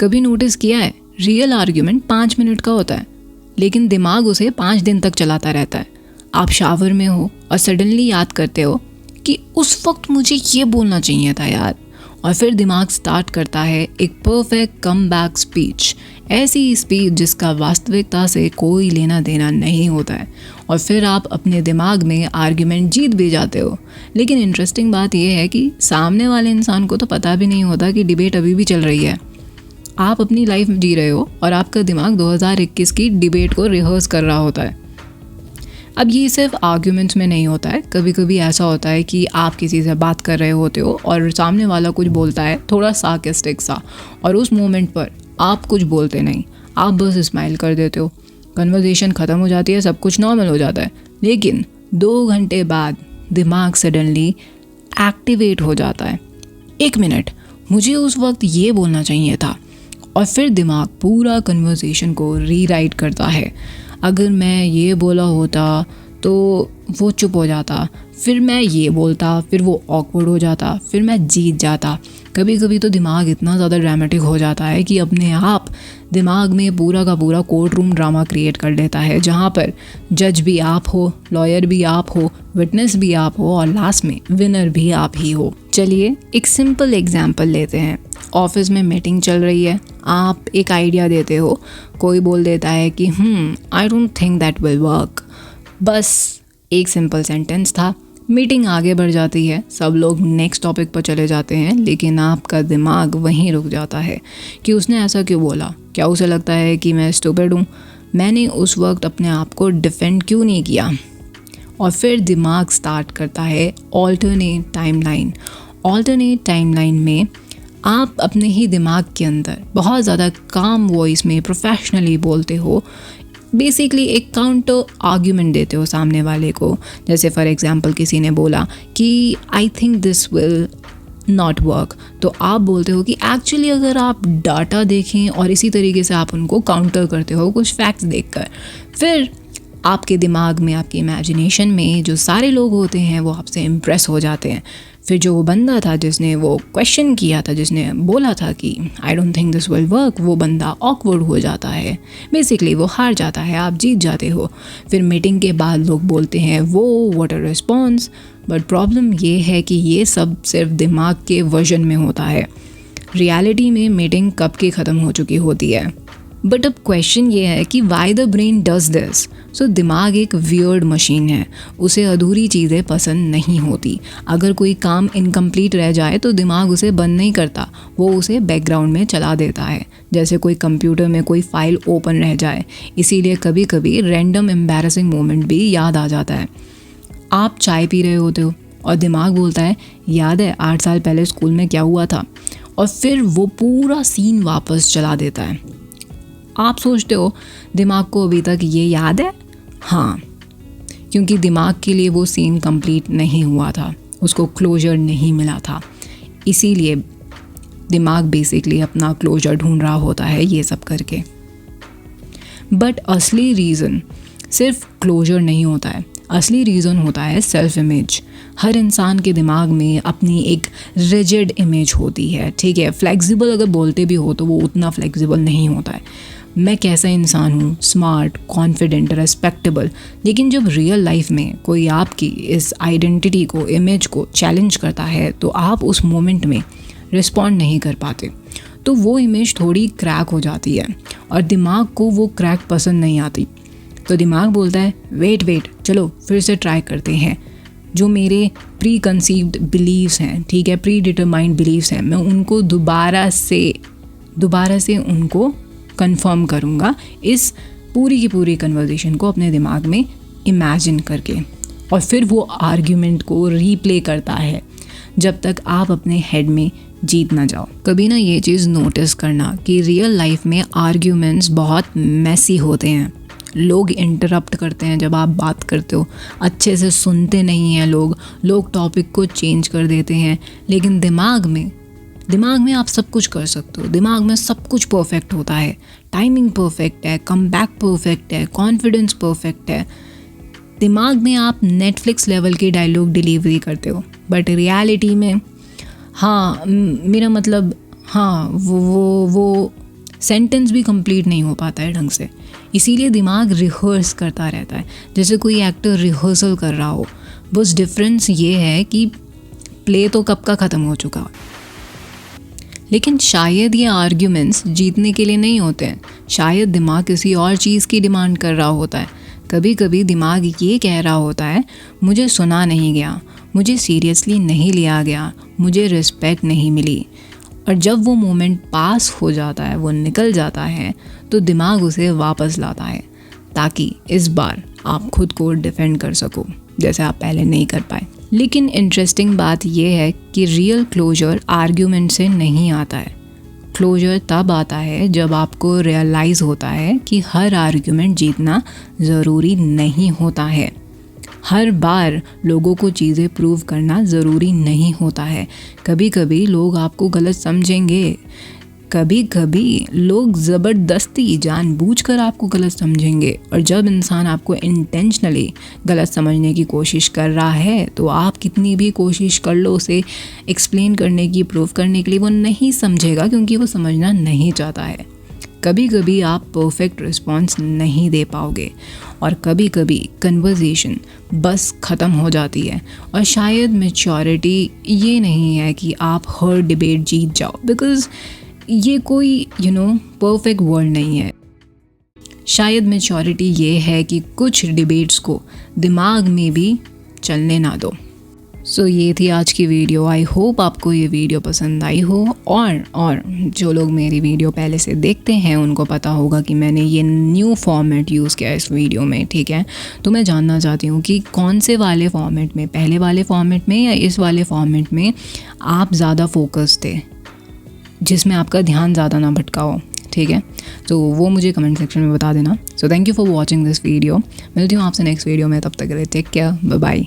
कभी नोटिस किया है, रियल आर्ग्यूमेंट 5 मिनट का होता है, लेकिन दिमाग उसे 5 दिन तक चलाता रहता है। आप शावर में हो और सडनली याद करते हो कि उस वक्त मुझे ये बोलना चाहिए था यार, और फिर दिमाग स्टार्ट करता है एक परफेक्ट कम बैक स्पीच, ऐसी स्पीच जिसका वास्तविकता से कोई लेना देना नहीं होता है, और फिर आप अपने दिमाग में आर्ग्यूमेंट जीत भी जाते हो। लेकिन इंटरेस्टिंग बात यह है कि सामने वाले इंसान को तो पता भी नहीं होता कि डिबेट अभी भी चल रही है। आप अपनी लाइफ जी रहे हो और आपका दिमाग 2021 की डिबेट को रिहर्स कर रहा होता है। अब ये सिर्फ आर्ग्यूमेंट्स में नहीं होता है, कभी कभी ऐसा होता है कि आप किसी से बात कर रहे होते हो और सामने वाला कुछ बोलता है थोड़ा सार्कास्टिक सा, और उस मोमेंट पर आप कुछ बोलते नहीं, आप बस स्माइल कर देते हो। कन्वर्सेशन ख़त्म हो जाती है, सब कुछ नॉर्मल हो जाता है। लेकिन 2 घंटे बाद दिमाग सडनली एक्टिवेट हो जाता है। 1 मिनट, मुझे उस वक्त ये बोलना चाहिए था, और फिर दिमाग पूरा कन्वर्सेशन को रीराइट करता है। अगर मैं ये बोला होता तो वो चुप हो जाता, फिर मैं ये बोलता, फिर वो ऑकवर्ड हो जाता, फिर मैं जीत जाता। कभी कभी तो दिमाग इतना ज़्यादा ड्रामेटिक हो जाता है कि अपने आप दिमाग में पूरा का पूरा कोर्ट रूम ड्रामा क्रिएट कर लेता है, जहाँ पर जज भी आप हो, लॉयर भी आप हो, विटनेस भी आप हो, और लास्ट में विनर भी आप ही हो। चलिए एक सिंपल एग्जाम्पल लेते हैं। ऑफिस में मीटिंग चल रही है, आप एक आइडिया देते हो, कोई बोल देता है कि I don't think that will work. बस एक सिंपल सेंटेंस था, मीटिंग आगे बढ़ जाती है, सब लोग नेक्स्ट टॉपिक पर चले जाते हैं, लेकिन आपका दिमाग वहीं रुक जाता है कि उसने ऐसा क्यों बोला, क्या उसे लगता है कि मैं स्टूपिड हूँ, मैंने उस वक्त अपने आप को डिफेंड क्यों नहीं किया। और फिर दिमाग स्टार्ट करता है ऑल्टरनेट टाइमलाइन। ऑल्टरनेट टाइमलाइन में आप अपने ही दिमाग के अंदर बहुत ज़्यादा काम वॉइस में प्रोफेशनली बोलते हो, बेसिकली एक काउंटर आर्ग्यूमेंट देते हो सामने वाले को। जैसे फॉर एग्जांपल किसी ने बोला कि I think this will not work, तो आप बोलते हो कि एक्चुअली अगर आप डाटा देखें, और इसी तरीके से आप उनको काउंटर करते हो कुछ फैक्ट्स देखकर। फिर आपके दिमाग में, आपकी इमेजिनेशन में जो सारे लोग होते हैं वो आपसे इम्प्रेस हो जाते हैं। फिर जो वो बंदा था जिसने वो क्वेश्चन किया था, जिसने बोला था कि I don't think this will work, वो बंदा ऑकवर्ड हो जाता है, बेसिकली वो हार जाता है, आप जीत जाते हो। फिर मीटिंग के बाद लोग बोलते हैं वो what a response. But problem ये है कि ये सब सिर्फ दिमाग के वर्जन में होता है। रियलिटी में मीटिंग कब की ख़त्म हो चुकी होती है। बट अब क्वेश्चन ये है कि why the brain does this. So दिमाग एक वियर्ड मशीन है, उसे अधूरी चीज़ें पसंद नहीं होती। अगर कोई काम इनकम्प्लीट रह जाए तो दिमाग उसे बंद नहीं करता, वो उसे बैकग्राउंड में चला देता है, जैसे कोई कंप्यूटर में कोई फाइल ओपन रह जाए। इसीलिए कभी कभी रैंडम एम्बैरेसिंग मोमेंट भी याद आ जाता है। आप चाय पी रहे होते हो और दिमाग बोलता है याद है 8 साल पहले स्कूल में क्या हुआ था, और फिर वो पूरा सीन वापस चला देता है। आप सोचते हो दिमाग को अभी तक ये याद है। हाँ, क्योंकि दिमाग के लिए वो सीन कंप्लीट नहीं हुआ था, उसको क्लोजर नहीं मिला था, इसीलिए दिमाग बेसिकली अपना क्लोजर ढूंढ रहा होता है ये सब करके। बट असली रीज़न सिर्फ क्लोजर नहीं होता है, असली रीज़न होता है सेल्फ इमेज। हर इंसान के दिमाग में अपनी एक रिजिड इमेज होती है, ठीक है। फ्लेक्सिबल अगर बोलते भी हो तो वो उतना फ्लेक्सिबल नहीं होता है। मैं कैसा इंसान हूँ, स्मार्ट, कॉन्फिडेंट, रेस्पेक्टेबल। लेकिन जब रियल लाइफ में कोई आपकी इस आइडेंटिटी को, इमेज को चैलेंज करता है तो आप उस मोमेंट में रिस्पॉन्ड नहीं कर पाते, तो वो इमेज थोड़ी क्रैक हो जाती है और दिमाग को वो क्रैक पसंद नहीं आती। तो दिमाग बोलता है वेट चलो फिर से ट्राई करते हैं। जो मेरे प्री कंसीव्ड बिलीव्स हैं, ठीक है, प्री डिटरमाइंड बिलीव्स हैं, मैं उनको दोबारा से उनको कंफर्म करूँगा, इस पूरी की पूरी कन्वर्सेशन को अपने दिमाग में इमेजिन करके। और फिर वो आर्ग्यूमेंट को रीप्ले करता है जब तक आप अपने हेड में जीत ना जाओ। कभी ना ये चीज़ नोटिस करना कि रियल लाइफ में आर्ग्यूमेंट्स बहुत मैसी होते हैं। लोग इंटरप्ट करते हैं जब आप बात करते हो, अच्छे से सुनते नहीं हैं लोग टॉपिक को चेंज कर देते हैं। लेकिन दिमाग में आप सब कुछ कर सकते हो, दिमाग में सब कुछ परफेक्ट होता है, टाइमिंग परफेक्ट है, कमबैक परफेक्ट है, कॉन्फिडेंस परफेक्ट है। दिमाग में आप नेटफ्लिक्स लेवल की डायलॉग डिलीवरी करते हो, बट रियलिटी में हाँ मेरा मतलब हाँ वो सेंटेंस भी कंप्लीट नहीं हो पाता है ढंग से। इसीलिए दिमाग रिहर्स करता रहता है, जैसे कोई एक्टर रिहर्सल कर रहा हो। बस डिफरेंस ये है कि प्ले तो कब का ख़त्म हो चुका। लेकिन शायद ये आर्ग्यूमेंट्स जीतने के लिए नहीं होते हैं, शायद दिमाग किसी और चीज़ की डिमांड कर रहा होता है। कभी कभी दिमाग ये कह रहा होता है, मुझे सुना नहीं गया, मुझे सीरियसली नहीं लिया गया, मुझे रिस्पेक्ट नहीं मिली। और जब वो मोमेंट पास हो जाता है, वो निकल जाता है, तो दिमाग उसे वापस लाता है ताकि इस बार आप खुद को डिफेंड कर सको जैसे आप पहले नहीं कर पाए। लेकिन इंटरेस्टिंग बात यह है कि रियल क्लोजर आर्ग्यूमेंट से नहीं आता है। क्लोजर तब आता है जब आपको रियलाइज़ होता है कि हर आर्ग्यूमेंट जीतना ज़रूरी नहीं होता है। हर बार लोगों को चीज़ें प्रूव करना ज़रूरी नहीं होता है। कभी कभी लोग आपको गलत समझेंगे, कभी कभी लोग ज़बरदस्ती जानबूझकर आपको गलत समझेंगे। और जब इंसान आपको इंटेंशनली गलत समझने की कोशिश कर रहा है, तो आप कितनी भी कोशिश कर लो उसे एक्सप्लेन करने की, प्रूव करने के लिए, वो नहीं समझेगा क्योंकि वो समझना नहीं चाहता है। कभी कभी आप परफेक्ट रिस्पॉन्स नहीं दे पाओगे और कभी कभी कन्वर्सेशन बस ख़त्म हो जाती है। और शायद मैच्योरिटी ये नहीं है कि आप हर डिबेट जीत जाओ, बिकॉज़ ये कोई परफेक्ट वर्ल्ड नहीं है। शायद मैच्योरिटी ये है कि कुछ डिबेट्स को दिमाग में भी चलने ना दो। सो ये थी आज की वीडियो। आई होप आपको ये वीडियो पसंद आई हो। और जो लोग मेरी वीडियो पहले से देखते हैं उनको पता होगा कि मैंने ये न्यू फॉर्मेट यूज़ किया इस वीडियो में, ठीक है। तो मैं जानना चाहती हूँ कि कौन से वाले फॉर्मेट में, पहले वाले फॉर्मेट में या इस वाले फॉर्मेट में आप ज़्यादा फोकस थे, जिसमें आपका ध्यान ज़्यादा ना भटका हो, ठीक है। तो वो मुझे कमेंट सेक्शन में बता देना। So thank you for watching this video. मिलती हूँ आपसे नेक्स्ट वीडियो में, तब तक के लिए टेक केयर, बाय बाय।